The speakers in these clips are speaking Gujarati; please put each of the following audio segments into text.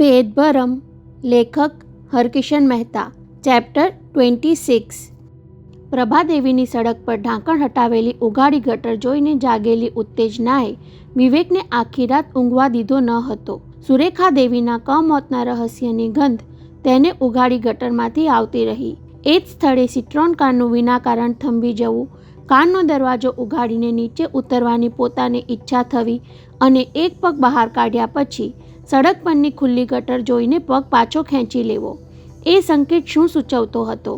ભેદભરમ. લેખક હરકિશન મહેતા. ચેપ્ટર 26. પ્રભાદેવીની સડક પર ઢાંકણ હટાવેલી ઉઘાડી ગટર જોઈને જાગેલી ઉત્તેજનાએ વિવેકને આખી રાત ઊંઘવા દીધો ન હતો. સુરેખા દેવીના કમોતના રહસ્યની ગંધ તેને ઉઘાડી ગટરમાંથી આવતી રહી. એ જ સ્થળે સિટ્રોન કારનું વિનાકારણ થંભી જવું, કારનો દરવાજો ઉઘાડીને નીચે ઉતરવાની પોતાને ઈચ્છા થવી અને એક પગ બહાર કાઢ્યા પછી સડક પરની ખુલ્લી ગટર જોઈને પગ પાછો ખેંચી લેવો, એ સંકેત શું સૂચવતો હતો?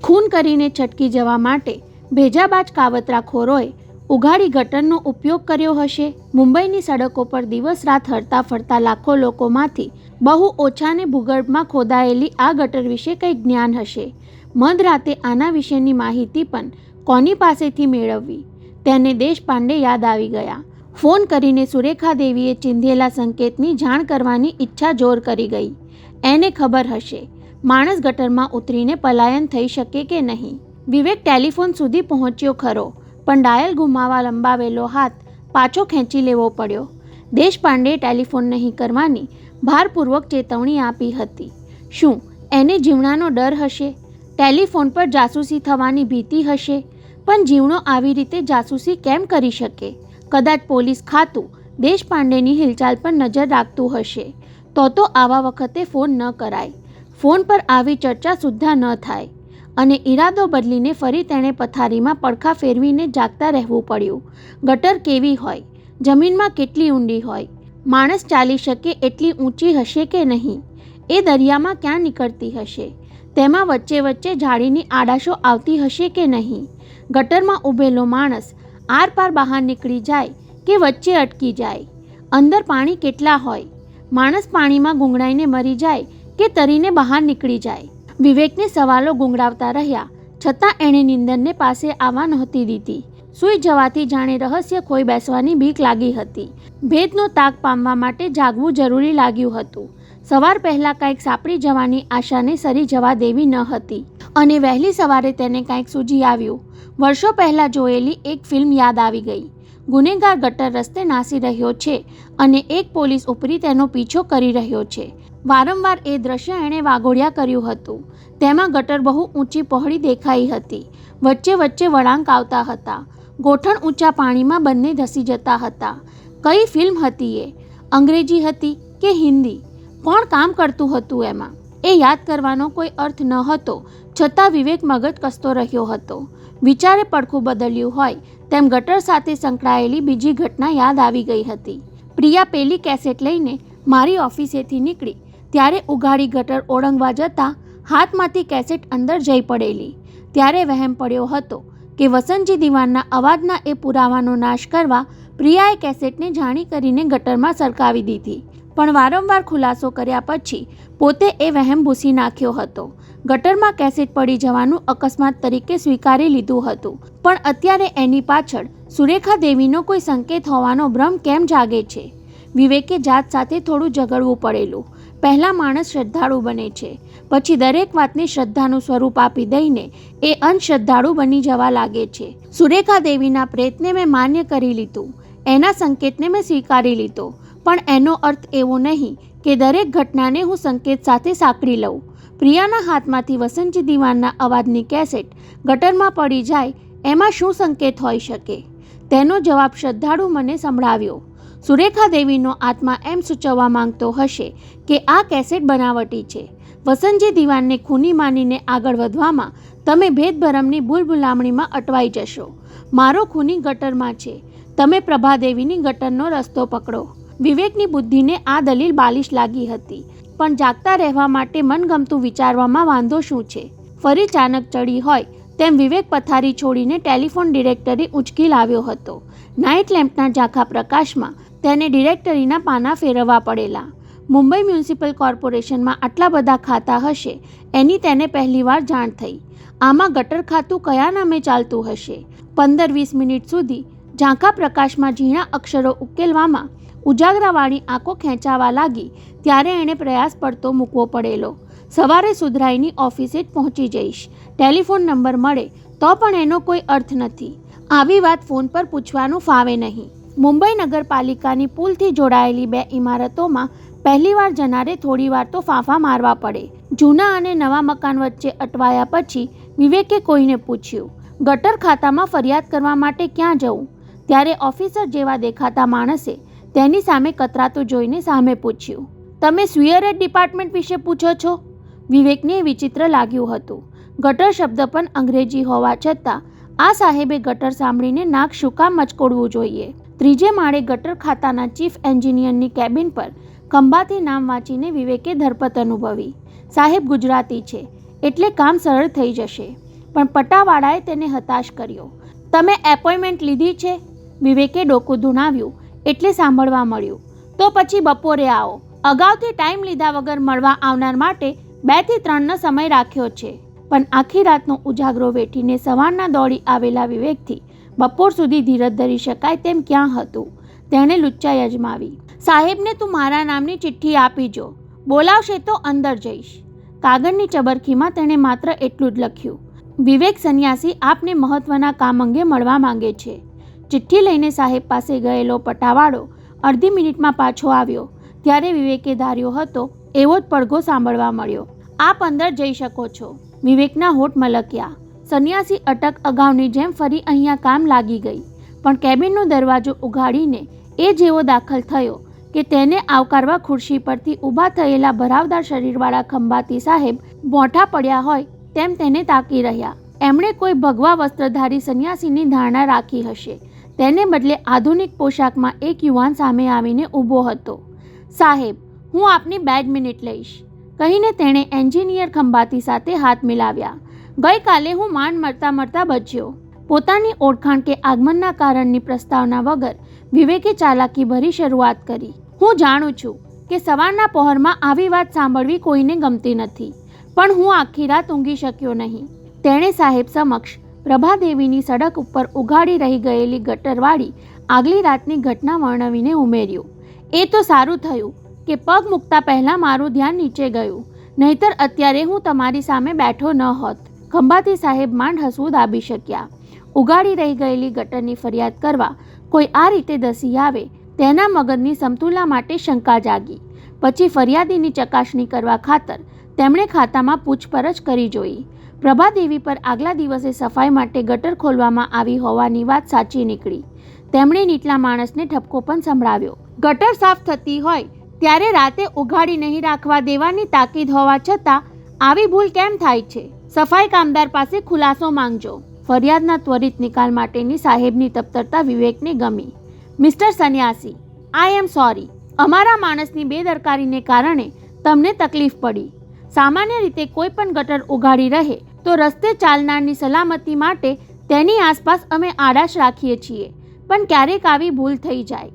ખૂન કરીને છટકી જવા માટે ભેજાબાજ કાવતરાખોરોએ ઉઘાડી ગટરનો ઉપયોગ કર્યો હશે. મુંબઈની સડકો પર દિવસ રાત હરતા ફરતા લાખો લોકોમાંથી બહુ ઓછાને ભૂગર્ભમાં ખોદાયેલી આ ગટર વિશે કંઈક જ્ઞાન હશે. મધરાતે આના વિશેની માહિતી પણ કોની પાસેથી મેળવવી? તેને દેશપાંડે યાદ આવી ગયા. ફોન કરીને સુરેખા દેવીએ ચીંધેલા સંકેતની જાણ કરવાની ઈચ્છા જોર કરી ગઈ. એને ખબર હશે માણસ ગટરમાં ઉતરીને પલાયન થઈ શકે કે નહીં. વિવેક ટેલિફોન સુધી પહોંચ્યો ખરો, પણ ડાયલ ગુમાવા લંબાવેલો હાથ પાછો ખેંચી લેવો પડ્યો. દેશપાંડે ટેલિફોન નહીં કરવાની ભારપૂર્વક ચેતવણી આપી હતી. શું એને જીવણાનો ડર હશે? ટેલિફોન પર જાસૂસી થવાની ભીતિ હશે? પણ જીવણો આવી રીતે જાસૂસી કેમ કરી શકે? કદાચ પોલીસ ખાતું દેશપાંડેની હિલચાલ પર નજર રાખતું હશે. તો આવા વખતે ફોન ન કરાય. ફોન પર આવી ચર્ચા સુદ્ધા ન થાય. અને ઈરાદો બદલીને ફરી તેણે પથારીમાં પડખા ફેરવીને જાગતા રહેવું પડ્યું. ગટર કેવી હોય? જમીનમાં કેટલી ઊંડી હોય? માણસ ચાલી શકે એટલી ઊંચી હશે કે નહીં? એ દરિયામાં ક્યાં નીકળતી હશે? તેમાં વચ્ચે વચ્ચે ઝાડીની આડાશો આવતી હશે કે નહીં? ગટરમાં ઊભેલો માણસ આરપાર બહાર નીકળી જાય કે વચ્ચે અટકી જાય? અંદર પાણી કેટલા હોય? માણસ પાણીમાં ગુંગળાઈને મરી જાય કે તરીને બહાર નીકળી જાય? વિવેકને સવાલો ગુંગળાવતા રહ્યા, છતાં એણે નિંદરને પાસે આવવા નહોતી દીધી. સૂઈ જવાથી જાણે રહસ્ય ખોઈ બેસવાની બીક લાગી હતી. ભેદનો તાક પામવા માટે જાગવું જરૂરી લાગ્યું હતું. સવાર પહેલાં કાંઈક સાપડી જવાની આશાને સરી જવા દેવી ન હતી. અને વહેલી સવારે તેને કાંઈક સૂજી આવ્યું. વર્ષો પહેલાં જોયેલી એક ફિલ્મ યાદ આવી ગઈ. ગુનેગાર ગટર રસ્તે નાસી રહ્યો છે અને એક પોલીસ ઉપરી તેનો પીછો કરી રહ્યો છે. વારંવાર એ દ્રશ્ય એણે વાગોળ્યા કર્યું હતું. તેમાં ગટર બહુ ઊંચી પહોળી દેખાઈ હતી. વચ્ચે વચ્ચે વળાંક આવતા હતા. ગોઠણ ઊંચા પાણીમાં બંને ધસી જતા હતા. કઈ ફિલ્મ હતી એ? અંગ્રેજી હતી કે હિન્દી? કોણ કામ કરતું હતું એમાં? એ યાદ કરવાનો કોઈ અર્થ ન હતો, છતાં વિવેક મગજ કસતો રહ્યો હતો. વિચારે પડખું બદલ્યું હોય તેમ ગટર સાથે સંકળાયેલી બીજી ઘટના યાદ આવી ગઈ હતી. પ્રિયા પેલી કેસેટ લઈને મારી ઓફિસેથી નીકળી ત્યારે ઉઘાડી ગટર ઓળંગવા જતાં હાથમાંથી કેસેટ અંદર જઈ પડેલી. ત્યારે વહેમ પડ્યો હતો કે વસંતજી દિવાનના અવાજના એ પુરાવાનો નાશ કરવા પ્રિયાએ કેસેટને જાણી કરીને ગટરમાં સરકાવી દીધી. પણ વારંવાર ખુલાસો કર્યા પછી પોતે એ વહેમ ભૂસી નાખ્યો હતો. ગટરમાં કેસેટ પડી જવાનું અકસ્માત તરીકે સ્વીકારી લીધું હતું. પણ અત્યારે એની પાછળ સુરેખા દેવીનો કોઈ સંકેત હોવાનો ભ્રમ કેમ જાગે છે? વિવેકે જાત સાથે થોડું ઝઘડવું પડેલું. પહેલાં માણસ શ્રદ્ધાળુ બને છે, પછી દરેક વાતને શ્રદ્ધાનું સ્વરૂપ આપી દઈને એ અંધશ્રદ્ધાળુ બની જવા લાગે છે. સુરેખા દેવીના પ્રેતને મેં માન્ય કરી લીધું, એના સંકેતને મેં સ્વીકારી લીધો, પણ એનો અર્થ એવો નહીં કે દરેક ઘટનાને હું સંકેત સાથે સાંકળી લઉં. પ્રિયાના હાથમાંથી વસંતજી દિવાનના અવાજની કેસેટ ગટરમાં પડી જાય એમાં શું સંકેત હોઈ શકે? તેનો જવાબ શ્રદ્ધાળુ મને સંભળાવ્યો. સુરેખા દેવીનો આત્મા એમ સૂચવવા માંગતો હશે કે આ કેસેટ બનાવટી છે. વસંતજી દિવાનને ખૂની માનીને આગળ વધવામાં તમે ભેદભરમની ભૂલભુલામણીમાં અટવાઈ જશો. મારો ખૂની ગટરમાં છે, તમે પ્રભાદેવીની ગટરનો રસ્તો પકડો. વિવેકની બુદ્ધિને આ દલીલ બાલિશ લાગી હતી, પણ જાગતા રહેવા માટે મનગમતું વિચારવામાં વાંધો શું છે? ફરી ચાનક ચડી હોય તેમ વિવેક પથારી છોડીને ટેલિફોન ડિરેક્ટરી ઉંચકી લાવ્યો હતો. નાઇટ લેમ્પના ઝાંખા પ્રકાશમાં તેને ડિરેક્ટરીના પાના ફેરવવા પડેલા. મુંબઈ મ્યુનિસિપલ કોર્પોરેશનમાં આટલા બધા ખાતા હશે એની તેને પહેલીવાર જાણ થઈ. આમાં ગટર ખાતું કયા નામે ચાલતું હશે? 15-20 મિનિટ સુધી ઝાંખા પ્રકાશમાં ઝીણા અક્ષરો ઉકેલવામાં ઉજાગરાવાળી આંખો ખેંચાવા લાગી ત્યારે એણે પ્રયાસ પડતો મૂકવો પડેલો. સવારે સુધરાઈની ઓફિસે જ પહોંચી જઈશ. ટેલિફોન નંબર મળે તો પણ એનો કોઈ અર્થ નથી. આવી વાત ફોન પર પૂછવાનું ફાવે નહીં. મુંબઈ નગરપાલિકાની પુલથી જોડાયેલી બે ઇમારતોમાં પહેલીવાર જનારે થોડીવાર તો ફાંફા મારવા પડે. જૂના અને નવા મકાન વચ્ચે અટવાયા પછી વિવેકે કોઈને પૂછ્યું, ગટર ખાતામાં ફરિયાદ કરવા માટે ક્યાં જવું? ત્યારે ઓફિસર જેવા દેખાતા માણસે તેની સામે કતરાતો જોઈને સામે પૂછ્યું, તમે સ્વીયરેજ ડિપાર્ટમેન્ટ વિશે પૂછો છો? વિવેકને વિચિત્ર લાગ્યું હતું. ગટર શબ્દ પણ અંગ્રેજી હોવા છતાં આ સાહેબે ગટર સાંભળીને નાક શું કામ મચકોડવું જોઈએ? ત્રીજે માળે ગટર ખાતાના ચીફ એન્જિનિયરની કેબિન પર ખંભાથી નામ વાંચીને વિવેકે ધરપત અનુભવી. સાહેબ ગુજરાતી છે એટલે કામ સરળ થઈ જશે, પણ પટાવાળાએ તેને હતાશ કર્યો. તમે એપોઇન્ટમેન્ટ લીધી છે? વિવેકે ડોકું ધૂણાવ્યું એટલે સાંભળવા મળ્યું, તો પછી બપોરે આવો. અગાઉથી ટાઈમ લીધા વગર મળવા આવનાર માટે 2 થી 3નો સમય રાખ્યો છે. પણ આખી રાતનો ઉજાગરો વેઠીને સવારના દોડી આવેલા વિવેકથી બપોર સુધી ધીરજ ધરી શકાય તેમ ક્યાં હતું? તેણે લુચ્ચાઈ અજમાવી. સાહેબને તું મારા નામની ચિઠ્ઠી આપી જો, બોલાવશે તો અંદર જઈશ. કાગળની ચબરખીમાં તેણે માત્ર એટલું જ લખ્યું, વિવેક સન્યાસી આપને મહત્વના કામ અંગે મળવા માંગે છે. ચિઠ્ઠી લઈને સાહેબ પાસે ગયેલો પટાવાળો અડધી મિનિટમાં પાછો આવ્યો ત્યારે વિવેકે ધાર્યો હતો એવો જ પડઘો સાંભળવા મળ્યો. આપ અંદર જઈ શકો છો. વિવેકના હોઠ મલક્યા. સન્યાસી અટક અગાઉની જેમ ફરી અહીંયા કામ લાગી ગઈ, પણ કેબિનનો દરવાજો ઉઘાડીને એ જેવો દાખલ થયો કે તેને આવકારવા ખુરશી પરથી ઊભા થયેલા ભરાવદાર શરીરવાળા ખંભાતી સાહેબ મોઢા પડ્યા હોય તેમ તેને તાકી રહ્યા. એમણે કોઈ ભગવા વસ્ત્રધારી સન્યાસીની ધારણા રાખી હશે. તેને બદલે આધુનિક પોશાકમાં એક યુવાન સામે આવીને ઊભો હતો. સાહેબ, હું આપની 2 જ મિનિટ લઈશ કહીને તેણે એન્જિનિયર ખંભાતી સાથે હાથ મિલાવ્યા. ગઈકાલે હું માંડ મળતા બચ્યો. પોતાની ઓળખાણ કે આગમનના કારણની પ્રસ્તાવના વગર વિવેકે ચાલાકી ભરી શરૂઆત કરી. હું જાણું છું કે સવારના પહોરમાં આવી વાત સાંભળવી કોઈને ગમતી નથી, પણ હું આખી રાત ઊંઘી શક્યો નહીં. તેણે સાહેબ સમક્ષ પ્રભાદેવીની સડક ઉપર ઉઘાડી રહી ગયેલી ગટરવાળી આગલી રાતની ઘટના વર્ણવીને ઉમેર્યું. એ તો સારું થયું કે પગ મૂકતા પહેલાં મારું ધ્યાન નીચે ગયું, નહીતર અત્યારે હું તમારી સામે બેઠો ન હોત. ખંભાતી સાહેબ માંડ હસવું દાબી શક્યા. ઉઘાડી રહી ગયેલી ગટરની ફરિયાદ કરવા કોઈ આ રીતે દસી આવે તેના મગજની સમતુલા માટે શંકા જાગી. પછી ફરિયાદીની ચકાસણી કરવા ખાતર તેમણે ખાતામાં પૂછપરછ કરી જોઈ. પ્રભાદેવી પર આગલા દિવસે સફાઈ માટે ગટર ખોલવામાં આવી હોવાની વાત સાચી નીકળી. તેમણે નીચલા માણસને ઠપકો પણ સંભળાવ્યો. ગટર સાફ થતી હોય ત્યારે રાતે ઉઘાડી નહીં રાખવા દેવાની તાકીદ હોવા છતાં આવી ભૂલ કેમ થાય છે? સફાઈ કામદાર પાસે ખુલાસો માંગજો. ફરિયાદના ત્વરિત નિકાલ માટેની સાહેબની તત્પરતા વિવેકને ગમી. મિસ્ટર સન્યાસી, આઈ એમ સોરી. અમારા માણસની બેદરકારીને કારણે તમને તકલીફ પડી. સામાન્ય રીતે કોઈ પણ ગટર ઉઘાડી રહે તો રસ્તે ચાલનારની સલામતી માટે તેની આસપાસ અમે આડાશ રાખીએ છીએ, પણ ક્યારેક આવી ભૂલ થઈ જાય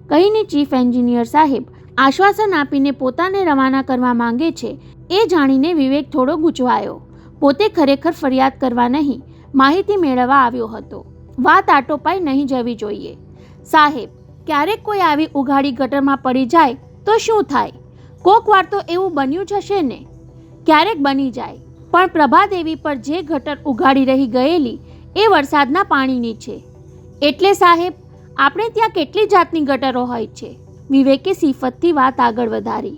કહીને ચીફ એન્જિનિયર સાહેબ આશ્વાસન આપીને પોતાને રવાના કરવા માંગે છે એ જાણીને વિવેક થોડો ગૂંચવાયો. પોતે ખરેખર ફરિયાદ કરવા નહીં, માહિતી મેળવવા આવ્યો હતો. વાત આટોપાઈ નહીં જવી જોઈએ. સાહેબ, ક્યારેક કોઈ આવી ઉઘાડી ગટરમાં પડી જાય તો શું થાય? કોક વાર તો એવું બન્યું જ હશે ને? ક્યારેક બની જાય, પણ પ્રભાદેવી પર જે ગટર ઉઘાડી રહી ગયેલી એ વરસાદના પાણીની છે. એટલે સાહેબ, આપણે ત્યાં કેટલી જાતની ગટરો હોય છે? વિવેકે સિફતથી વાત આગળ વધારી.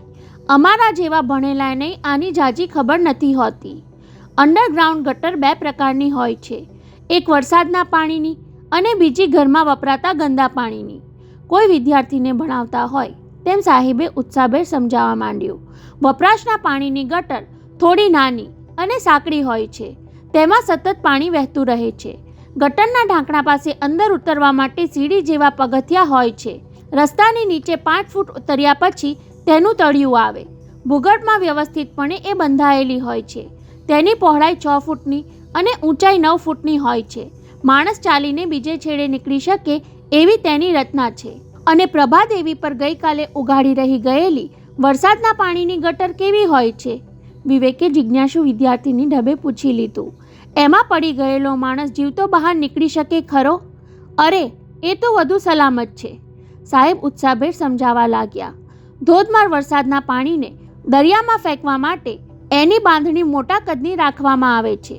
અમારા જેવા ભણેલા નહીં આની જાજી ખબર નથી હોતી. અંડરગ્રાઉન્ડ ગટર 2 પ્રકારની હોય છે, એક વરસાદના પાણીની અને બીજી ઘરમાં વપરાતા ગંદા પાણીની. કોઈ વિદ્યાર્થીને ભણાવતા હોય તેમ સાહેબે ઉત્સાહભેર સમજાવવા માંડ્યું. વપરાશના પાણીની ગટર થોડી નાની અને સાંકડી હોય છે, તેમાં સતત પાણી વહેતું રહે છે. ગટરના ઢાંકણા પાસે અંદર ઉતરવા માટે સીડી જેવા પગથિયા હોય છે. રસ્તાની નીચે 5 ફૂટ ઉતર્યા પછી તેનું તળિયું આવે. ભૂગર્ભમાં વ્યવસ્થિતપણે એ બંધાયેલી હોય છે. તેની પહોળાઈ 6 ફૂટની અને ઊંચાઈ 9 ફૂટની હોય છે. માણસ ચાલીને બીજે છેડે નીકળી શકે એવી તેની રચના છે. અને પ્રભાદેવી પર ગઈકાલે ઉઘાડી રહી ગયેલી વરસાદના પાણીની ગટર કેવી હોય છે? વિવેકે જિજ્ઞાસુ વિદ્યાર્થીની ઢબે પૂછી લીધું. એમાં પડી ગયેલો માણસ જીવતો બહાર નીકળી શકે ખરો? અરે, એ તો વધુ સલામત છે, સાહેબ ઉત્સાહભેર સમજાવવા લાગ્યા. ધોધમાર વરસાદના પાણીને દરિયામાં ફેંકવા માટે એની બાંધણી મોટા કદની રાખવામાં આવે છે.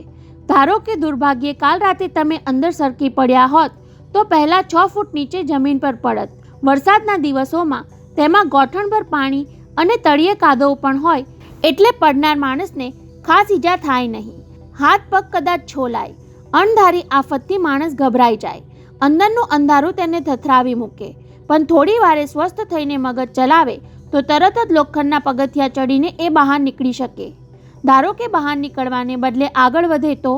ધારો કે દુર્ભાગ્યે કાલ રાતે તમે અંદર સરકી પડ્યા હોત તો પહેલાં 6 ફૂટ નીચે જમીન પર પડત. વરસાદના દિવસોમાં તેમાં ગોઠણભર પાણી અને તળિયે કાદવ પણ હોય એટલે પડનાર માણસને ખાસ ઈજા થાય નહીં. હાથ પગ કદાચ છોલાય. અણધારી આફતથી માણસ ગભરાઈ જાય. અંદરનું અંધારું તેને થથરાવી મૂકે. પણ થોડી વારે સ્વસ્થ થઈને મગજ ચલાવે તો તરત જ લોખંડના પગથિયા ચડીને એ બહાર નીકળી શકે. ધારો કે બહાર નીકળવાને બદલે આગળ વધે તો?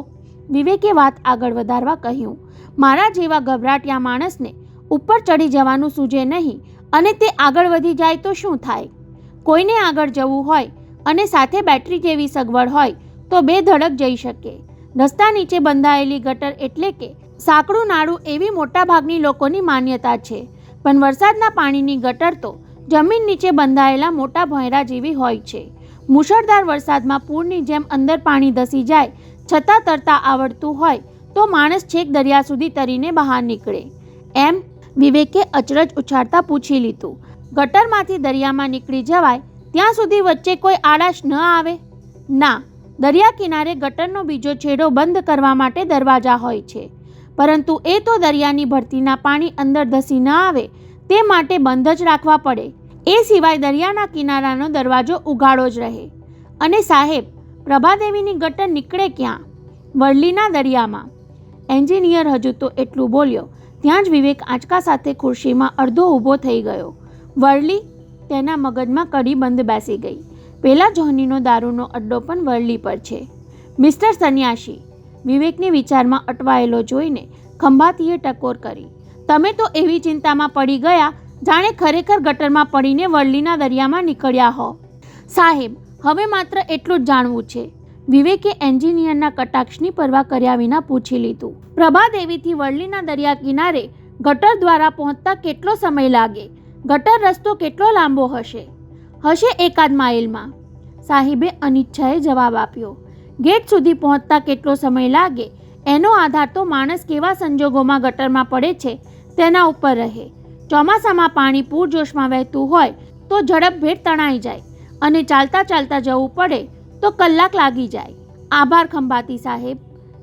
વિવેકે વાત આગળ વધારવા કહ્યું. મારા જેવા ગભરાટિયા માણસને ઉપર ચડી જવાનું સૂઝે નહીં અને તે આગળ વધી જાય તો શું થાય? કોઈને આગળ જવું હોય અને સાથે બેટરી જેવી સગવડ હોય તો બે ધડક જઈ શકે. રસ્તા નીચે બંધાયેલી ગટર એટલે કે સાંકડું નાળું એવી મોટાભાગની લોકોની માન્યતા છે. પણ વરસાદના પાણીની ગટર તો જમીન નીચે બંધાયેલા મોટા ભોંયરા જેવી હોય છે. મુશળધાર વરસાદમાં પૂરની જેમ અંદર પાણી ધસી જાય છતાં તરતા આવડતું હોય તો માણસ છેક દરિયા સુધી તરીને બહાર નીકળે. એમ વિવેકે અચરજ ઉછાળતા પૂછી લીધું. ગટરમાંથી દરિયામાં નીકળી જવાય ત્યાં સુધી વચ્ચે કોઈ આડાશ ન આવે? ના, દરિયા કિનારે ગટરનો બીજો છેડો બંધ કરવા માટે દરવાજા હોય છે. પરંતુ એ તો દરિયાની ભરતીના પાણી અંદર ધસી ન આવે તે માટે બંધ જ રાખવા પડે. એ સિવાય દરિયાના કિનારાનો દરવાજો ઉઘાડો જ રહે. અને સાહેબ, પ્રભાદેવીની ગટર નીકળે ક્યાં? વરલીના દરિયામાં. એન્જિનિયર હજુ તો એટલું બોલ્યો ત્યાં જ વિવેક આંચકા સાથે ખુરશીમાં અડધો ઊભો થઈ ગયો. વરલી? તેના મગજમાં કડી બંધ બેસી ગઈ. પેલા જોહનીનો દારૂનો અડ્ડો પણ વરલી પર છે. મિસ્ટર સન્યાસી, વિવેકને વિચારમાં અટવાયેલો જોઈને ખંભાતીએ ટકોર કરી. તમે તો એવી ચિંતામાં પડી ગયા જાણે ખરેખર ગટરમાં પડીને વરલીના દરિયામાં નીકળ્યા હો. સાહેબ, હવે માત્ર એટલું જ જાણવું છે. વિવેકે એન્જિનિયરના કટાક્ષની પરવા કર્યા વિના પૂછી લીધું. પ્રભાદેવીથી વરલીના દરિયા કિનારે ગટર દ્વારા પહોંચતા કેટલો સમય લાગે? ગટર રસ્તો કેટલો લાંબો હશે? હશે એકાદ માઇલમાં. સાહેબે અનિચ્છાએ જવાબ આપ્યો. ગેટ સુધી પહોંચતા કેટલો સમય લાગે એનો આધાર તો માણસ કેવા સંજોગોમાં ગટરમાં પડે છે તેના ઉપર રહે. ચોમાસામાં પાણી પૂરજોશમાં વહેતું હોય તો ઝડપભેર તણાઈ જાય અને ચાલતા ચાલતા જવું પડે તો કલાક લાગી જાય. આભાર ખંભાતી સાહેબ,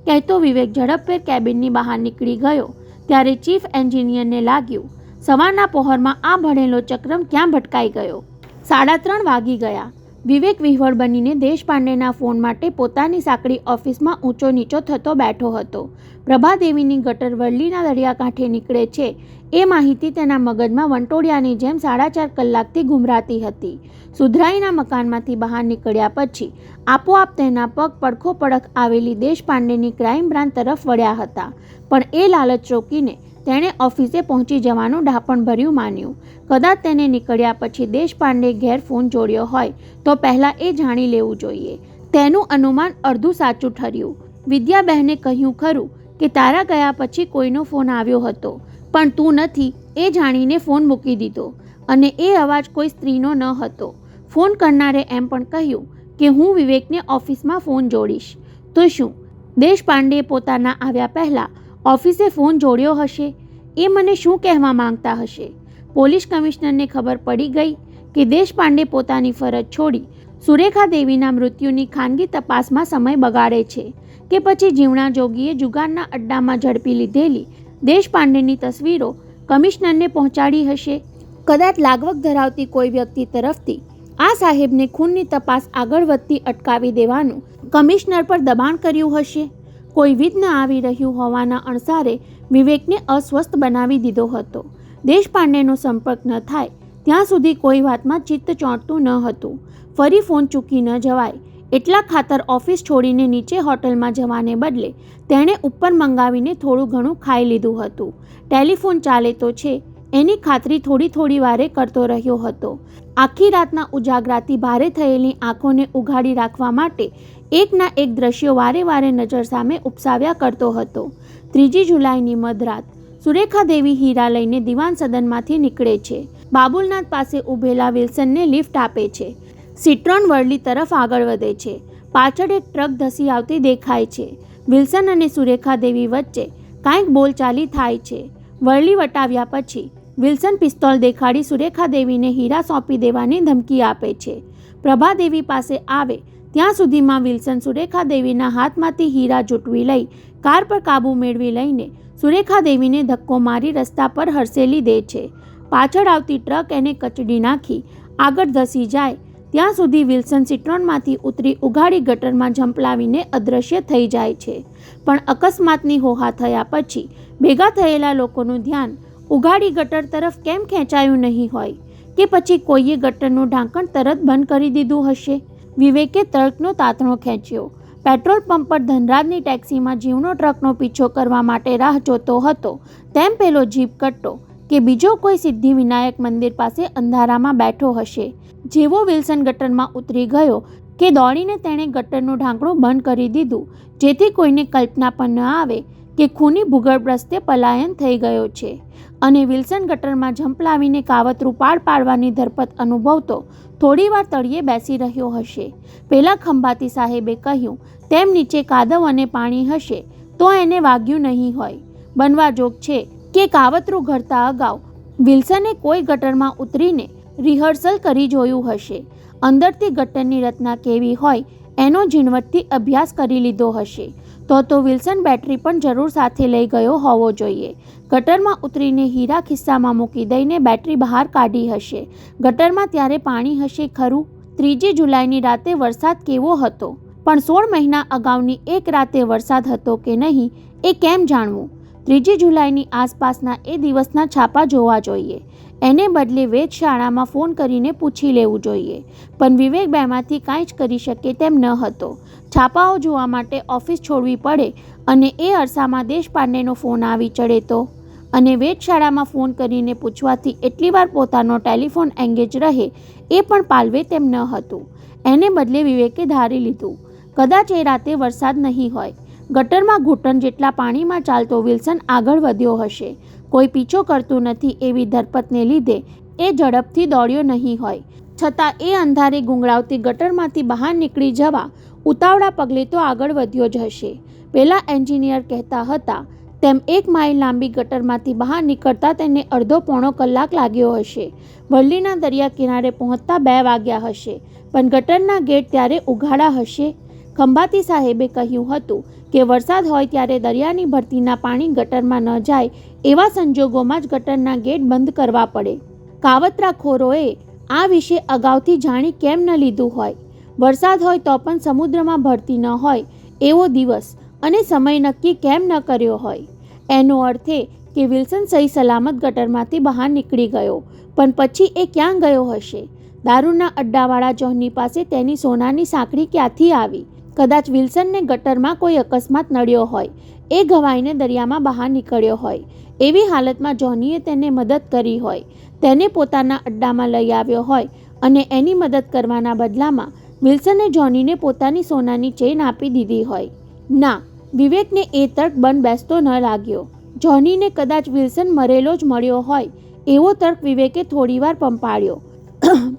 કહેતો વિવેક ઝડપભેર કેબિનની બહાર નીકળી ગયો ત્યારે ચીફ એન્જિનિયરને લાગ્યું સવારના પહોરમાં આ ભણેલો ચક્રમ ક્યાં ભટકાઈ ગયો. 3:30 વાગી ગયા. વિવેક વિહવળ બનીને દેશપાંડેના ફોન માટે પોતાની સાંકડી ઓફિસમાં ઊંચો નીચો થતો બેઠો હતો. પ્રભાદેવીની ગટર વરલીના દરિયાકાંઠે નીકળે છે એ માહિતી તેના મગજમાં વંટોળિયાની જેમ 4.5 કલાકથી ઘૂમરાતી હતી. સુધરાઈના મકાનમાંથી બહાર નીકળ્યા પછી આપોઆપ તેના પગ પડખો પડખ આવેલી દેશપાંડેની ક્રાઇમ બ્રાન્ચ તરફ વળ્યા હતા. પણ એ લાલચ રોકીને તેણે ઓફિસે પહોંચી જવાનું ડાપણભર્યું માન્યું. કદાચ તેને નીકળ્યા પછી દેશપાંડે ઘેર ફોન જોડ્યો હોય તો પહેલાં એ જાણી લેવું જોઈએ. તેનું અનુમાન અડધું સાચું ઠર્યું. વિદ્યાબહેને કહ્યું ખરું કે તારા ગયા પછી કોઈનો ફોન આવ્યો હતો, પણ તું નથી એ જાણીને ફોન મૂકી દીધો. અને એ અવાજ કોઈ સ્ત્રીનો ન હતો. ફોન કરનારે એમ પણ કહ્યું કે હું વિવેકને ઓફિસમાં ફોન જોડીશ. તો શું દેશપાંડે પોતાના આવ્યા પહેલાં ઓફિસે ફોન જોડ્યો હશે? એ મને શું કહેવા માંગતા હશે? પોલીસ કમિશનરને ખબર પડી ગઈ કે દેશપાંડે પોતાની ફરજ છોડી સુરેખા દેવીના મૃત્યુની ખાનગી તપાસમાં સમય બગાડે છે કે પછી જીવણા જોગીએ જુગારના અડ્ડામાં ઝડપી લીધેલી દેશપાંડેની તસવીરો કમિશનરને પહોંચાડી હશે. કદાચ લાગવગ ધરાવતી કોઈ વ્યક્તિ તરફથી આ સાહેબને ખૂનની તપાસ આગળ વધતી અટકાવી દેવાનું કમિશનર પર દબાણ કર્યું હશે. કોઈ વિઘ્ન આવી રહ્યું હોવાના અણસારે વિવેકને અસ્વસ્થ બનાવી દીધો હતો. દેશપાંડેનો સંપર્ક ન થાય ત્યાં સુધી કોઈ વાતમાં ચિત્ત ચોંટતું ન હતું. ફરી ફોન ચૂકી ન જવાય એટલા ખાતર ઓફિસ છોડીને નીચે હોટલમાં જવાને બદલે તેણે ઉપર મંગાવીને થોડું ઘણું ખાઈ લીધું હતું. ટેલિફોન ચાલે તો છે એની ખાતરી થોડી વારે કરતો રહ્યો હતો. આખી રાતના ઉજાગરાથી ભારે થયેલી આંખોને ઉઘાડી રાખવા માટે એકના એક દ્રશ્યો વારે નજર સામે ઉપસાવ્યા કરતો હતો. 3 જુલાઈની મધરાત સુરેખા દેવી હીરા લઈને દિવાન સદનમાંથી નીકળે છે. બાબુલનાથ પાસે ઊભેલા વિલ્સનને લિફ્ટ આપે છે. સિટ્રોન વરલી તરફ આગળ વધે છે. પાછળ એક ટ્રક ધસી આવતી દેખાય છે. વિલ્સન અને સુરેખા દેવી વચ્ચે કાંઈક બોલચાલી થાય છે. વરલી વટાવ્યા પછી વિલ્સન પિસ્તોલ દેખાડી સુરેખા દેવીને હીરા સોંપી દેવાની ધમકી આપે છે. પ્રભાદેવી પાસે આવે ત્યાં સુધીમાં વિલ્સન સુરેખા દેવીના હાથમાંથી હીરા ઝૂંટવી લઈ કાર પર કાબૂ મેળવી લઈને સુરેખા દેવીને ધક્કો મારી રસ્તા પર હરસેલી દે છે. પાછળ આવતી ટ્રક એને કચડી નાખી આગળ ધસી જાય ત્યાં સુધી વિલ્સન સિટ્રોનમાંથી ઉતરી ઉઘાડી ગટરમાં ઝંપલાવીને અદૃશ્ય થઈ જાય છે. પણ અકસ્માતની હોહા થયા પછી ભેગા થયેલા લોકોનું ધ્યાન ઉઘાડી ગટર તરફ કેમ ખેંચાયું નહીં હોય કે પછી કોઈએ ગટરનું ઢાંકણ તરત બંધ કરી દીધું હશે? વિવેકે તર્કનો તાતણો ખેંચ્યો. પેટ્રોલ પંપ પર ધનરાજની ટેક્સીમાં જીવનો ટ્રકનો પીછો કરવા માટે રાહ જોતો હતો તેમ પેલો જીપ કટ્ટો કે બીજો કોઈ સિદ્ધિવિનાયક મંદિર પાસે અંધારામાં બેઠો હશે. જેવો વિલ્સન ગટરમાં ઉતરી ગયો કે દોડીને તેણે ગટરનું ઢાંકણું બંધ કરી દીધું જેથી કોઈને કલ્પના પણ ન આવે કે ખૂની ભૂગર્ભ રસ્તે પલાયન થઈ ગયો છે. અને વિલ્સન ગટરમાં ઝંપલાવીને કાવતરું પાડવાની ધરપત અનુભવતો થોડીવાર તળિયે બેસી રહ્યો હશે. પેલા ખંભાતી સાહેબે કહ્યું તેમ નીચે કાદવ અને પાણી હશે તો એને વાગ્યું નહીં હોય. બનવા જોગ છે કે કાવતરું ઘડતા અગાઉ વિલ્સને કોઈ ગટરમાં ઉતરીને રિહર્સલ કરી જોયું હશે. અંદરથી ગટરની રચના કેવી હોય એનો ઝીણવટથી અભ્યાસ કરી લીધો હશે. તો વિલ્સન બેટરી પણ જરૂર સાથે લઈ ગયો હોવો જોઈએ. ગટરમાં ઉતરીને હીરા ખિસ્સામાં મૂકી દઈને બેટરી બહાર કાઢી હશે. ગટરમાં ત્યારે પાણી હશે ખરું? 3 જુલાઈની રાતે વરસાદ કેવો હતો? પણ 16 મહિના અગાઉની એક રાતે વરસાદ હતો કે નહીં એ કેમ જાણવું? 3 જુલાઈની આસપાસના એ દિવસના છાપા જોવા જોઈએ. એને બદલે વેધશાળામાં ફોન કરીને પૂછી લેવું જોઈએ. પણ વિવેક બેમાંથી કાંઈ જ કરી શકે તેમ ન હતો. છાપાઓ જોવા માટે ઓફિસ છોડવી પડે અને એ અરસામાં દેશપાંડેનો ફોન આવી ચડે તો? અને વેધશાળામાં ફોન કરીને પૂછવાથી એટલી વાર પોતાનો ટેલિફોન એંગેજ રહે એ પણ પાલવે તેમ ન હતું. એને બદલે વિવેકે ધારી લીધું કદાચ એ રાતે વરસાદ નહીં હોય. ગટરમાં ઘૂંટણ જેટલા પાણીમાં ચાલતો વિલ્સન આગળ વધ્યો હશે. કોઈ પીછો કરતું નથી એવી ધરપતને લીધે એ ઝડપથી દોડ્યો નહીં હોય. છતાં એ અંધારે ગુંગળાવતી ગટરમાંથી બહાર નીકળી જવા ઉતાવળા પગલે તો આગળ વધ્યો જ હશે. પેલા એન્જિનિયર કહેતા હતા તેમ 1 માઇલ લાંબી ગટરમાંથી બહાર નીકળતા તેને અડધો પોણો કલાક લાગ્યો હશે. વરલીના દરિયા કિનારે પહોંચતા 2 વાગ્યા હશે. પણ ગટરના ગેટ ત્યારે ઉઘાડા હશે. ખંભાતી સાહેબે કહ્યું હતું કે વરસાદ હોય ત્યારે દરિયાની ભરતીના પાણી ગટરમાં ન જાય એવા સંજોગોમાં જ ગટરના ગેટ બંધ કરવા પડે. કાવતરાખોરોએ આ વિશે અગાઉથી જાણી કેમ ન લીધું હોય? વરસાદ હોય તો પણ સમુદ્રમાં ભરતી ન હોય એવો દિવસ અને સમય નક્કી કેમ ન કર્યો હોય? એનો અર્થ એ કે વિલ્સન સહી સલામત ગટરમાંથી બહાર નીકળી ગયો. પણ પછી એ ક્યાં ગયો હશે? દારૂના અડ્ડાવાળા જોહની પાસે તેની સોનાની સાંકળી ક્યાંથી આવી? કદાચ વિલ્સનને ગટરમાં કોઈ અકસ્માત નડ્યો હોય, એ ઘવાઈને દરિયામાં બહાર નીકળ્યો હોય. એવી હાલતમાં જોહનીએ તેને મદદ કરી હોય, તેને પોતાના અડ્ડામાં લઈ આવ્યો હોય અને એની મદદ કરવાના બદલામાં વિલ્સને જોહનીને પોતાની સોનાની ચેન આપી દીધી હોય. ના, વિવેકને એ તર્ક બન બેસતો ન લાગ્યો. જોહનીને કદાચ વિલ્સન મરેલો જ મળ્યો હોય એવો તર્ક વિવેકે થોડીવાર પંપાળ્યો.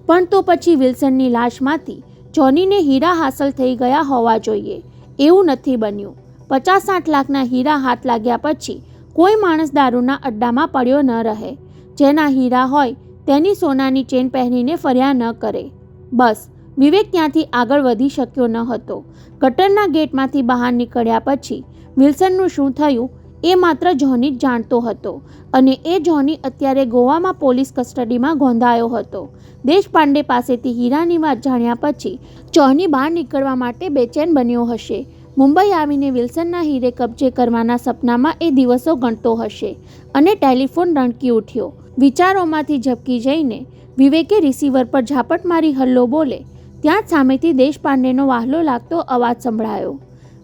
પણ તો પછી વિલ્સનની લાશમાંથી જોહનીને હીરા હાંસલ થઈ ગયા હોવા જોઈએ. એવું નથી બન્યું. 50-60 લાખના હીરા હાથ લાગ્યા પછી કોઈ માણસ દારૂના અડ્ડામાં પડ્યો ન રહે. જેના હીરા હોય તેની સોનાની ચેન પહેરીને ફર્યા ન કરે. બસ વિવેક ત્યાંથી આગળ વધી શક્યો ન હતો. ગટરના ગેટમાંથી બહાર નીકળ્યા પછી વિલ્સનનું શું થયું એ માત્ર જોહની જ જાણતો હતો. અને એ જોહની અત્યારે ગોવામાં પોલીસ કસ્ટડીમાં ગોંધાયો હતો. દેશપાંડે પાસેથી હીરાની વાત જાણ્યા પછી જોહની બહાર નીકળવા માટે બેચેન બન્યો હશે. મુંબઈ આવીને વિલ્સનના હીરે કબજે કરવાના સપનામાં એ દિવસો ગણતો હશે. અને ટેલિફોન રણકી ઉઠ્યો. વિચારોમાંથી ઝબકી જઈને વિવેકે રિસીવર પર ઝાપટ મારી હલ્લો બોલે ત્યાં જ સામેથી દેશપાંડેનો વાહલો લાગતો અવાજ સંભળાયો.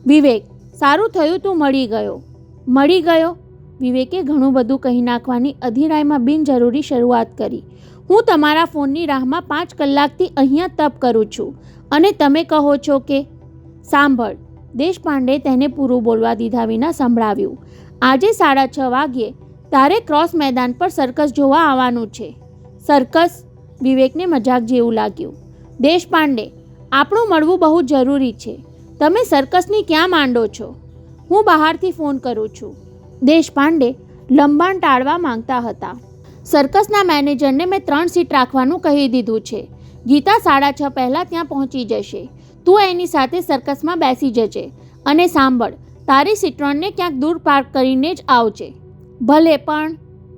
વિવેક, સારું થયું તું મળી ગયો. મળી ગયો? વિવેકે ઘણું બધું કહી નાખવાની અધીરાઈમાં બિનજરૂરી શરૂઆત કરી. હું તમારા ફોનની રાહમાં 5 કલાકથી અહીંયા તપ કરું છું અને તમે કહો છો કે? સાંભળ, દેશપાંડે તેને પૂરું બોલવા દીધા વિના સંભળાવ્યું. આજે 6:30 વાગ્યે તારે ક્રોસ મેદાન પર સર્કસ જોવા આવવાનું છે. સર્કસ? વિવેકને મજાક જેવું લાગ્યું. દેશપાંડે, આપણું મળવું બહુ જરૂરી છે. તમે સર્કસની ક્યાં માંડો છો? હું બહારથી ફોન કરું છું. દેશપાંડે લંબાણ ટાળવા માંગતા હતા. સર્કસના મેનેજરને મેં 3 સીટ રાખવાનું કહી દીધું છે. ગીતા 6:30 પહેલાં ત્યાં પહોંચી જશે. તું એની સાથે સર્કસમાં બેસી જજે. અને સાંભળ, તારી સિટ્રોનને ક્યાંક દૂર પાર્ક કરીને જ આવજે. ભલે, પણ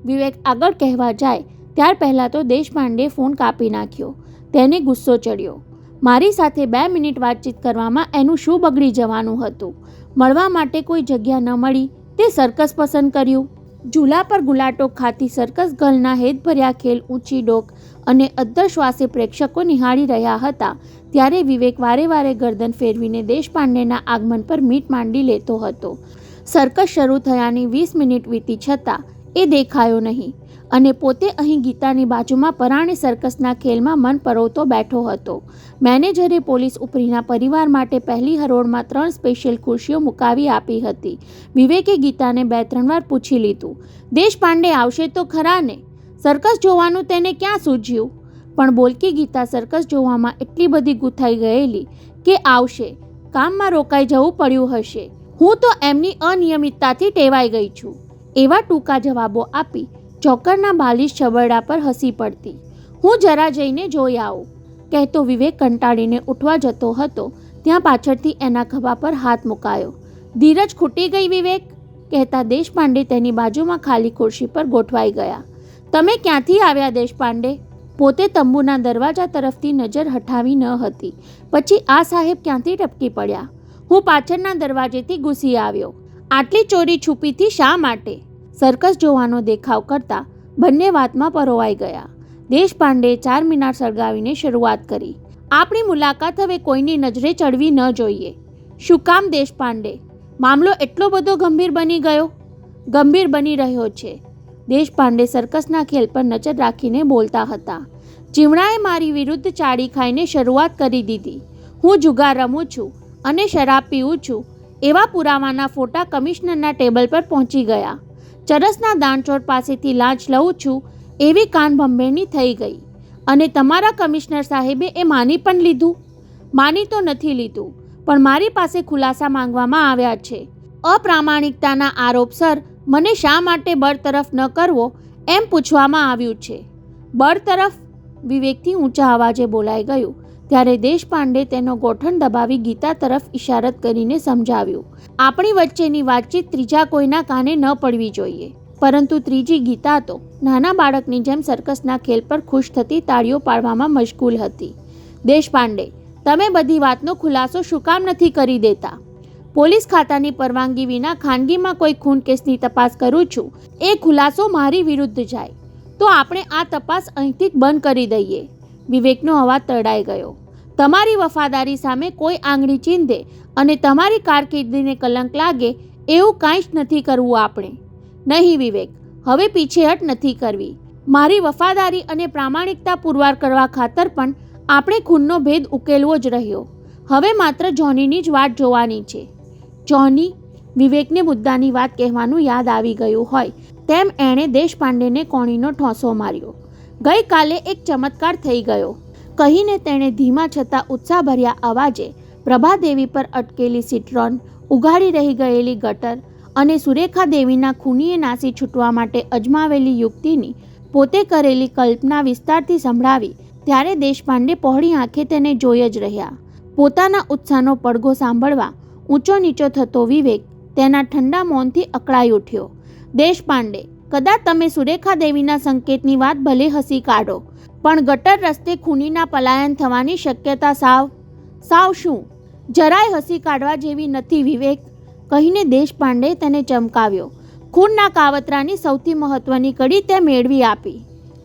વિવેક આગળ કહેવા જાય ત્યાર પહેલાં તો દેશપાંડે ફોન કાપી નાખ્યો. તેને ગુસ્સો ચડ્યો. મારી સાથે 2 મિનિટ વાતચીત કરવામાં એનું શું બગડી જવાનું હતું? મળવા માટે કોઈ જગ્યા ન મળી તે સર્કસ પસંદ કર્યું. ઝૂલા પર ગુલાટો ખાતી સર્કસ ગર્લના હેતભર્યા ખેલ ઊંચી ડોક અને અદ્ધર શ્વાસે પ્રેક્ષકો નિહાળી રહ્યા હતા ત્યારે વિવેક વારે વારે ગરદન ફેરવીને દેશપાંડેના આગમન પર મીટ માંડી લેતો હતો. સર્કસ શરૂ થયાની 20 મિનિટ વીતી છતાં એ દેખાયો નહીં અને પોતે અહીં ગીતાની બાજુમાં પરાણે સર્કસના ખેલમાં મન પરોવતો બેઠો હતો. મેનેજરે પોલીસ ઉપરીના પરિવાર માટે પહેલી હરોળમાં 3 સ્પેશિયલ ખુરશીઓ મુકાવી આપી હતી. વિવેકે ગીતાને 2-3 વાર પૂછી લીધું, દેશપાંડે આવશે તો ખરા ને? સર્કસ જોવાનું તેને ક્યાં સૂઝ્યું? પણ બોલકી ગીતા સર્કસ જોવામાં એટલી બધી ગૂંથાઈ ગયેલી કે આવશે, કામમાં રોકાઈ જવું પડ્યું હશે. હું તો એમની અનિયમિતતાથી ટેવાઈ ગઈ છું. એવા ટૂંકા જવાબો આપી ચોકરના બાલિશ છબરડા પર હસી પડતી. હું જરા જઈને જોઈ આવું, કહેતો વિવેક કંટાળીને ઉઠવા જતો હતો ત્યાં પાછળથી એના ખભા પર હાથ મુકાયો. ધીરજ ખૂટી ગઈ વિવેક, કહેતા દેશપાંડે તેની બાજુમાં ખાલી ખુરશી પર ગોઠવાઈ ગયા. તમે ક્યાંથી આવ્યા દેશપાંડે? પોતે તંબુના દરવાજા તરફથી નજર હટાવી ન હતી. પછી આ સાહેબ ક્યાંથી ટપકી પડ્યા? હું પાછળના દરવાજેથી ઘૂસી આવ્યો. આટલી ચોરી છુપીથી શા માટે? સર્કસ જોવાનો દેખાવ કરતા બંને વાતમાં પરોવાઈ ગયા. દેશપાંડે 4 મિનાર સળગાવીને શરૂઆત કરી. આપણી મુલાકાત હવે કોઈની નજરે ચડવી ન જોઈએ. શું કામ દેશપાંડે? મામલો એટલો બધો ગંભીર બની ગયો? ગંભીર બની રહ્યો છે. દેશપાંડે સર્કસના ખેલ પર નજર રાખીને બોલતા હતા. ચીમણાએ મારી વિરુદ્ધ ચાડી ખાઈને શરૂઆત કરી દીધી. હું જુગાર રમું છું અને શરાબ પીઉં છું એવા પુરાવાના ફોટા કમિશનરના ટેબલ પર પહોંચી ગયા. ચરસના દાણચોર પાસેથી લાંચ લઉં છું એવી કાન ભંભેરણી થઈ ગઈ અને તમારા કમિશનર સાહેબે એ માની પણ લીધું. માની તો નથી લીધું, પણ મારી પાસે ખુલાસા માંગવામાં આવ્યા છે. અપ્રામાણિકતાના આરોપસર મને શા માટે બરતરફ ન કરવો એમ પૂછવામાં આવ્યું છે. બરતરફ? વિવેકથી ઊંચા અવાજે બોલાઈ ગયું ત્યારે દેશપાંડે તેનો ગોઠણ દબાવી ગીતા તરફ ઇશારત કરીને સમજાવ્યું, આપણી વચ્ચેની વાતચીત ત્રીજા કોઈના કાને ન પડવી જોઈએ. પરંતુ ત્રીજી ગીતા તો નાના બાળકની જેમ સર્કસના ખેલ પર ખુશ થતી તાળીઓ પાડવામાં મશગુલ હતી. દેશપાંડે, તમે બધી વાતનો ખુલાસો શું કામ નથી કરી દેતા? પોલીસ ખાતાની પરવાનગી વિના ખાનગીમાં કોઈ ખૂન કેસની તપાસ કરું છું એ ખુલાસો મારી વિરુદ્ધ જાય તો આપણે આ તપાસ અહીંથી જ બંધ કરી દઈએ. વિવેકનો અવાજ તરડાઈ ગયો. તમારી વફાદારી સામે કોઈ આંગળી ચીંધે અને તમારી કારકિર્દીને કલંક લાગે એવું કાંઈ જ નથી કરવું આપણે. નહીં વિવેક, હવે પીછેહટ નથી કરવી. મારી વફાદારી અને પ્રામાણિકતા પુરવાર કરવા ખાતર પણ આપણે ખૂનનો ભેદ ઉકેલવો જ રહ્યો. હવે માત્ર જોનીની જ વાટ જોવાની છે. જોની? વિવેકને મુદ્દાની વાત કહેવાનું યાદ આવી ગયું હોય તેમ એણે દેશપાંડેને કોણીનો ઠોંસો માર્યો. ગઈકાલે એક ચમત્કાર થઈ ગયો, કહીને તેણે ધીમા છતાં ઉત્સાહભર્યા અવાજે પ્રભાદેવી પર અટકેલી સિટ્રોન, ઉઘાડી રહી ગયેલી ગટર અને સુરેખા દેવીના ખૂનીએ નાસી છૂટવા માટે અજમાવેલી યુક્તિની પોતે કરેલી કલ્પના વિસ્તારથી સંભળાવી ત્યારે દેશપાંડે પહોળી આંખે તેને જોઈ જ રહ્યા. પોતાના ઉત્સાહનો પડઘો સાંભળવા ઊંચો નીચો થતો વિવેક તેના ઠંડા મૌનથી અકળાઈ ઉઠ્યો. દેશપાંડે, કદાચ તમે સુરેખા દેવીના સંકેતની વાત ભલે હસી કાઢો, પણ ગટર રસ્તે ખૂનીના પલાયન થવાની શક્યતા સાવ શું? જરાય હસી કાઢવા જેવી નથી વિવેક, કહીને દેશપાંડે તેને ચમકાવ્યો. ખૂનના કાવતરાની સૌથી મહત્વની કડી તે મેળવી આપી.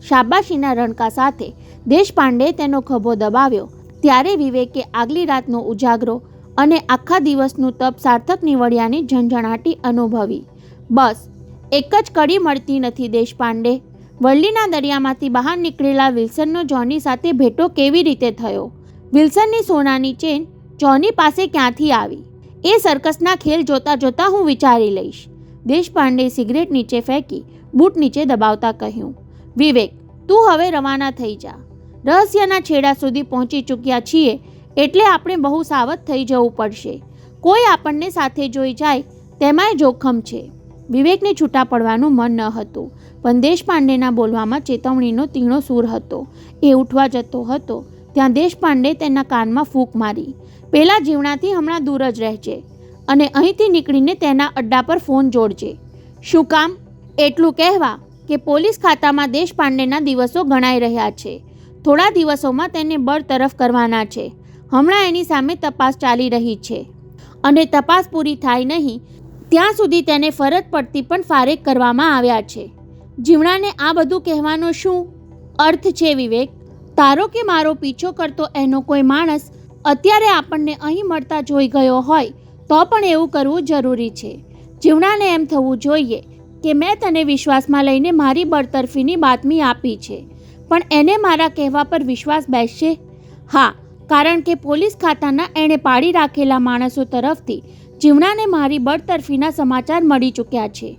શાબાશીના રણકા સાથે દેશપાંડે તેનો ખભો દબાવ્યો ત્યારે વિવેકે આગલી રાતનો ઉજાગરો અને આખા દિવસનું તપ સાર્થક નીવડ્યાની ઝંઝણાટી અનુભવી. બસ એક જ કડી મળતી નથી દેશપાંડે. વરલીના દરિયામાંથી બહાર નીકળેલા વિલ્સનનો જોની સાથે ભેટો કેવી રીતે થયો? વિલ્સનની સોનાની ચેન જોની પાસે ક્યાંથી આવી? એ સર્કસના ખેલ જોતા જોતા હું વિચારી લઈશ. દેશપાંડે સિગરેટ નીચે ફેંકી બૂટ નીચે દબાવતા કહ્યું. વિવેક, તું હવે રવાના થઈ જા. રહસ્યના છેડા સુધી પહોંચી ચૂક્યા છીએ એટલે આપણે બહુ સાવધ થઈ જવું પડશે. કોઈ આપણને સાથે જોઈ જાય તેમાંય જોખમ છે. વિવેકને છૂટા પડવાનું મન ન હતું, પણ દેશપાંડેના બોલવામાં ચેતવણીનો તીણો સૂર હતો. એ ઉઠવા જતો હતો ત્યાં દેશપાંડે તેના કાનમાં ફૂંક મારી. પેલા જીવણાથી હમણાં દૂર જ રહેજે. અને અહીંથી નીકળીને તેના અડ્ડા પર ફોન જોડજે. શું કામ? એટલું કહેવા કે પોલીસ ખાતામાં દેશપાંડેના દિવસો ગણાઈ રહ્યા છે. થોડા દિવસોમાં તેને બરતરફ કરવાના છે. હમણાં એની સામે તપાસ ચાલી રહી છે અને તપાસ પૂરી થાય નહીં ત્યાં સુધી તેને ફરજ પડતી પણ ફારેક કરવામાં આવ્યા છે. જીવણાને આ બધું કહેવાનો શું અર્થ છે વિવેક? તારો કે મારો પીછો કરતો એનો કોઈ માણસ અત્યારે આપણને અહીં મળતા જોઈ ગયો હોય તો પણ એવું કરવું જરૂરી છે. જીવણાને એમ થવું જોઈએ કે મેં તને વિશ્વાસમાં લઈને મારી બરતરફીની બાતમી આપી છે, પણ એને મારા કહેવા પર વિશ્વાસ બેસશે? હા, કારણ કે પોલીસ ખાતાના એણે પાડી રાખેલા માણસો તરફથી જીવણાને મારી બરતરફીના સમાચાર મળી ચૂક્યા છે.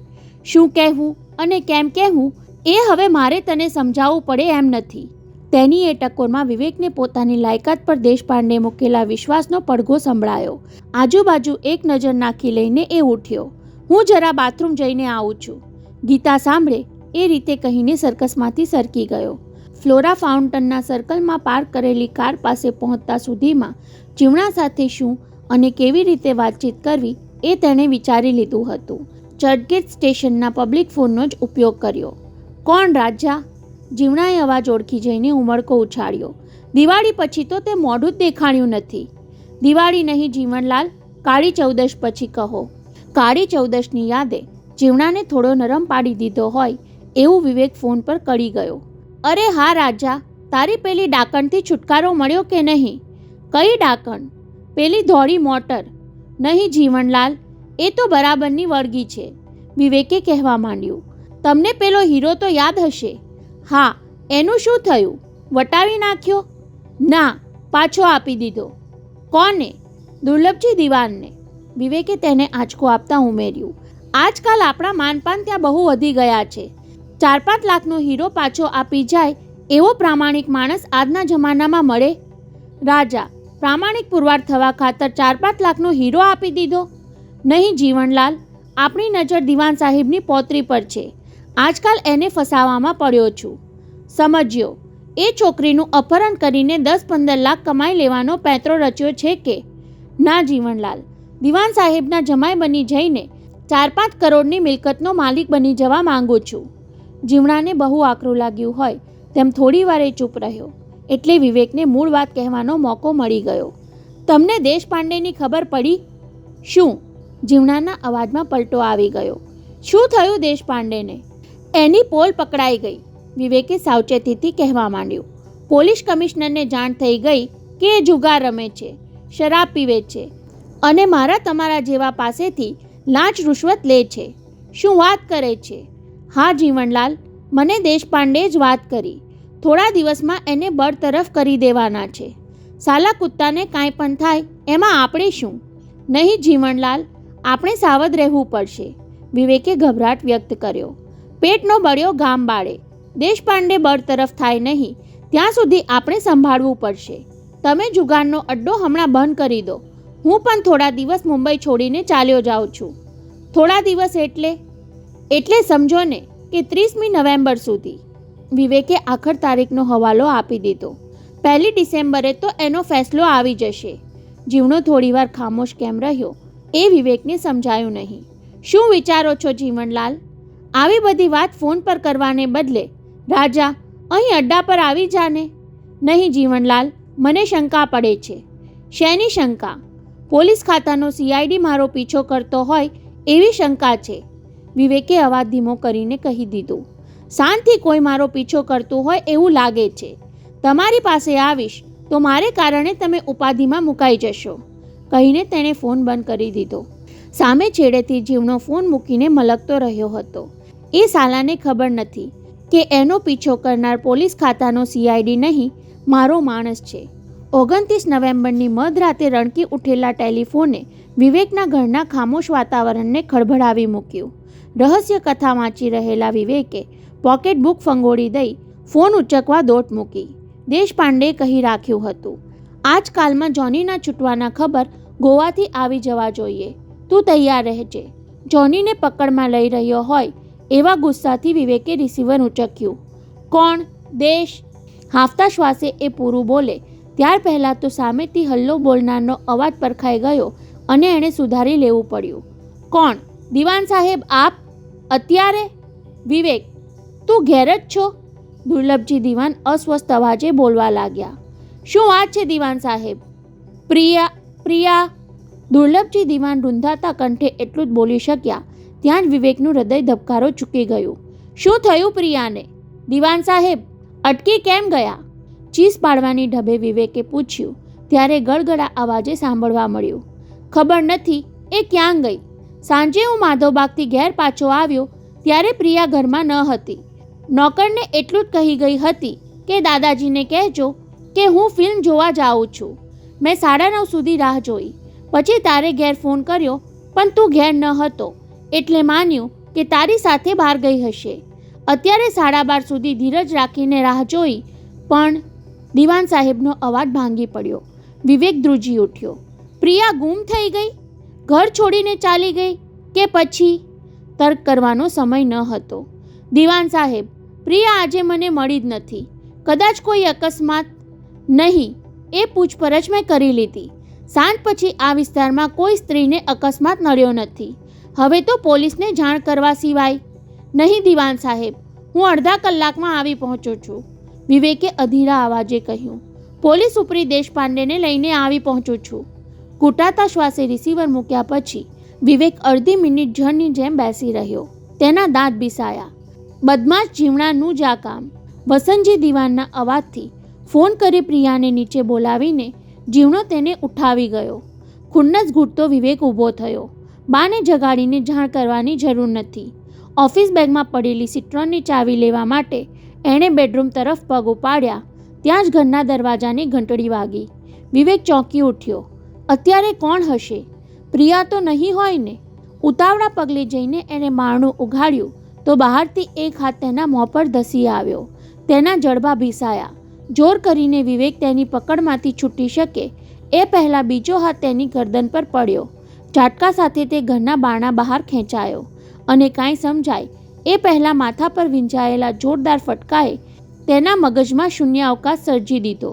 શું કહેવું અને કેમ કહેવું એ હવે મારે તને સમજાવવું પડે એમ નથી. તેની એ ટકોરમાં વિવેકને પોતાની લાયકાત પર દેશપાંડે મૂકેલા વિશ્વાસનો પડઘો સંભળાયો. આજુબાજુ એક નજર નાખી લઈને એ ઉઠ્યો. હું જરા બાથરૂમ જઈને આવું છું. ગીતા સાંભળે એ રીતે કહીને સર્કસમાંથી સરકી ગયો. ફ્લોરા ફાઉન્ટનના સર્કલમાં પાર્ક કરેલી કાર પાસે પહોંચતા સુધીમાં જીવણા સાથે શું અને કેવી રીતે વાતચીત કરવી એ તેણે વિચારી લીધું હતું. ચર્ચગેટ સ્ટેશનના પબ્લિક ફોનનો જ ઉપયોગ કર્યો. કોણ રાજા? જીવણાએ અવાજ ઓળખી જઈને ઉમળકો ઉછાળ્યો. દિવાળી પછી તો તે મોઢું જ દેખાડ્યું નથી. દિવાળી નહીં જીવણલાલ, કાળી ચૌદશ પછી કહો. કાળી ચૌદશની યાદે જીવણાને થોડો નરમ પાડી દીધો હોય એવું વિવેક ફોન પર કળી ગયો. અરે હા રાજા, તારી પેલી ડાકણથી છુટકારો મળ્યો કે નહીં? કઈ ડાકણ? પેલી ધોળી મોટર? નહીં જીવણલાલ, એ તો બરાબરની વળગી છે, વિવેકે કહેવા માંડ્યું. તમને પેલો હીરો તો યાદ હશે? હા, એનું શું થયું? વટાવી નાખ્યો? ના, પાછો આપી દીધો. કોને? દુર્લભજી દિવાનને. વિવેકે તેને આંચકો આપતા ઉમેર્યું. આજકાલ આપણા માનપાન ત્યાં બહુ વધી ગયા છે. 4-5 લાખનો હીરો પાછો આપી જાય એવો પ્રામાણિક માણસ આજના જમાનામાં મળે? રાજા, પ્રામાણિક પુરવાર થવા ખાતર 4-5 લાખનો હીરો આપી દીધો? નહીં જીવણલાલ, આપણી નજર દિવાન સાહેબની પૌત્રી પર છે. આજકાલ એને ફસાવામાં પડ્યો છું. સમજ્યો, એ છોકરીનું અપહરણ કરીને 10-15 લાખ કમાઈ લેવાનો પેંતરો રચ્યો છે કે? ના જીવણલાલ, દિવાન સાહેબના જમાઈ બની જઈને 4-5 કરોડની મિલકતનો માલિક બની જવા માંગુ છું. જીવણાને બહુ આકરું લાગ્યું હોય તેમ થોડી વારે ચૂપ રહ્યો એટલે વિવેકને મૂળ વાત કહેવાનો મોકો મળી ગયો. તમને દેશપાંડેની ખબર પડી? શું? જીવણાના અવાજમાં પલટો આવી ગયો. શું થયું દેશપાંડેને? એની પોલ પકડાઈ ગઈ, વિવેકે સાવચેતીથી કહેવા માંડ્યું. પોલીસ કમિશનરને જાણ થઈ ગઈ કે એ જુગાર રમે છે, શરાબ પીવે છે અને મારા તમારા જેવા પાસેથી લાંચ રૂશ્વત લે છે. શું વાત કરે છે? હા જીવણલાલ, મને દેશપાંડે જ વાત કરી. થોડા દિવસમાં એને બરતરફ કરી દેવાના છે. સાલા કૂત્તાને કાંઈ પણ થાય એમાં આપણે શું? નહીં જીવણલાલ, આપણે સાવધ રહેવું પડશે, વિવેકે ગભરાટ વ્યક્ત કર્યો. પેટનો બળ્યો ગામ બાળે. દેશપાંડે બરતરફ થાય નહીં ત્યાં સુધી આપણે સંભાળવું પડશે. તમે જુગારનો અડ્ડો હમણાં બંધ કરી દો. હું પણ થોડા દિવસ મુંબઈ છોડીને ચાલ્યો જાઉં છું. થોડા દિવસ એટલે સમજો ને કે 30મી નવેમ્બર સુધી. વિવેકે આખર તારીખનો હવાલો આપી દીધો. 1 ડિસેમ્બરે તો એનો ફેસલો આવી જશે. જીવણો થોડીવાર ખામોશ કેમ રહ્યો એ વિવેકને સમજાયું નહીં. શું વિચારો છો જીવણલાલ? આવી બધી વાત ફોન પર કરવાને બદલે રાજા અહીં અડ્ડા પર આવી જાને. નહીં જીવણલાલ, મને શંકા પડે છે. શેની શંકા? પોલીસ ખાતાનો CID મારો પીછો કરતો હોય એવી શંકા છે, વિવેકે અવાજ ધીમો કરીને કહી દીધું. શાંતિ કોઈ મારો પીછો કરતું હોય એવું લાગે છે. તમારી પાસે આવીશ તો મારે કારણે તમે ઉપાધિમાં મુકાઈ જશો, કહીને તેણે ફોન બંધ કરી દીધો. સામે છેડેથી જીવનો ફોન મૂકીને મલકતો રહ્યો હતો. એ સાલાને ખબર નથી કે એનો પીછો કરનાર પોલીસ ખાતાનો CID નહીં, મારો માણસ છે. 29 નવેમ્બરની મધરાતે રણકી ઉઠેલા ટેલિફોને વિવેકના ઘરના ખામોશ વાતાવરણને ખળભળાવી મૂક્યું. રહસ્ય કથા વાંચી રહેલા વિવેકે પોકેટ બુક ફંગોળી દઈ ફોન ઉચકવા દોટ મૂકી. દેશપાંડે કહી રાખ્યું હતું, આજકાલમાં જોનીના છૂટવાના ખબર ગોવાથી આવી જવા જોઈએ. તું તૈયાર રહેજે. જોનીને પકડમાં લઈ રહ્યો હોય એવા ગુસ્સાથી વિવેકે રિસીવર ઉંચક્યું. કોણ? દેશ? હાંફતા શ્વાસે એ પૂરું બોલે ત્યાર પહેલાં તો સામેથી હલ્લો બોલનારનો અવાજ પરખાઈ ગયો અને એણે સુધારી લેવું પડ્યું. કોણ? દિવાન સાહેબ આપ? અત્યારે? વિવેક, તું ઘેર જ છો? દુર્લભજી દિવાન અસ્વસ્થ અવાજે બોલવા લાગ્યા. શું વાત છે દિવાન સાહેબ? પ્રિયા. દુર્લભજી દિવાન રૂંધાતા કંઠે એટલું જ બોલી શક્યા ત્યાં જ વિવેકનું હૃદય ધબકારો ચૂકી ગયું. શું થયું પ્રિયાને? દિવાન સાહેબ અટકી કેમ ગયા? ચીસ પાડવાની ઢબે વિવેકે પૂછ્યું ત્યારે ગળગળા અવાજે સાંભળવા મળ્યું. ખબર નથી, એ ક્યાં ગઈ? સાંજે હું માધવબાગથી ઘેર પાછો આવ્યો ત્યારે પ્રિયા ઘરમાં ન હતી. નોકરને એટલું જ કહી ગઈ હતી કે દાદાજીને કહેજો કે હું ફિલ્મ જોવા જાઉં છું. મેં 9:30 સુધી રાહ જોઈ. પછી તારે ઘેર ફોન કર્યો પણ તું ઘેર ન હતો એટલે માન્યું કે તારી સાથે બહાર ગઈ હશે. અત્યારે 12:30 સુધી ધીરજ રાખીને રાહ જોઈ પણ... દિવાન સાહેબનો અવાજ ભાંગી પડ્યો. વિવેક ધ્રુજી ઉઠ્યો. પ્રિયા ગુમ થઈ ગઈ? ઘર છોડીને ચાલી ગઈ કે પછી? તર્ક કરવાનો સમય ન હતો. દિવાન સાહેબ, પ્રિયા આજે મને મળી જ નથી. કદાચ કોઈ અકસ્માત. નહીં, એ પૂછપરછ મેં કરી લીધી. સાંજ પછી આ વિસ્તારમાં કોઈ સ્ત્રીને અકસ્માત નડ્યો નથી. હવે તો પોલીસને જાણ કરવા સિવાય... નહીં દિવાન સાહેબ, હું અડધા કલાકમાં આવી પહોંચું છું, વિવેકે અધીરા અવાજે કહ્યું. પોલીસ ઉપરી દેશપાંડેને લઈને આવી પહોંચું છું. ઘૂંટાતા શ્વાસે રિસીવર મૂક્યા પછી વિવેક અડધી મિનિટ જળની જેમ બેસી રહ્યો. તેના દાંત બિસાયા. બદમાશ જીવણાનું જ આ કામ. વસંતજી દિવાનના અવાજથી ફોન કરી પ્રિયાને નીચે બોલાવીને જીવણો તેને ઉઠાવી ગયો. ખુન્નસ ઘૂંટતો વિવેક ઊભો થયો. બાને જગાડીને જાણ કરવાની જરૂર નથી. ઓફિસ બેગમાં પડેલી સિટ્રોનની ચાવી લેવા માટે એણે બેડરૂમ તરફ પગ ઉપાડ્યા ત્યાં જ ઘરના દરવાજાની ઘંટડી વાગી. વિવેક ચોંકી ઉઠ્યો. અત્યારે કોણ હશે? પ્રિયા તો નહીં હોય ને? ઉતાવળા પગલે જઈને એણે બારણું ઉઘાડ્યું તો બહારથી એક હાથ તેના મોં પર ધસી આવ્યો. તેના જડબા ભીસાયા. જોર કરીને વિવેક તેની પકડમાંથી છૂટી શકે એ પહેલાં બીજો હાથ તેની ગરદન પર પડ્યો. ઝાટકા સાથે તે ઘરના બારણા બહાર ખેંચાયો અને કાંઈ સમજાય એ પહેલાં માથા પર વીંજાયેલા જોરદાર ફટકાએ તેના મગજમાં શૂન્ય અવકાશ સર્જી દીધો.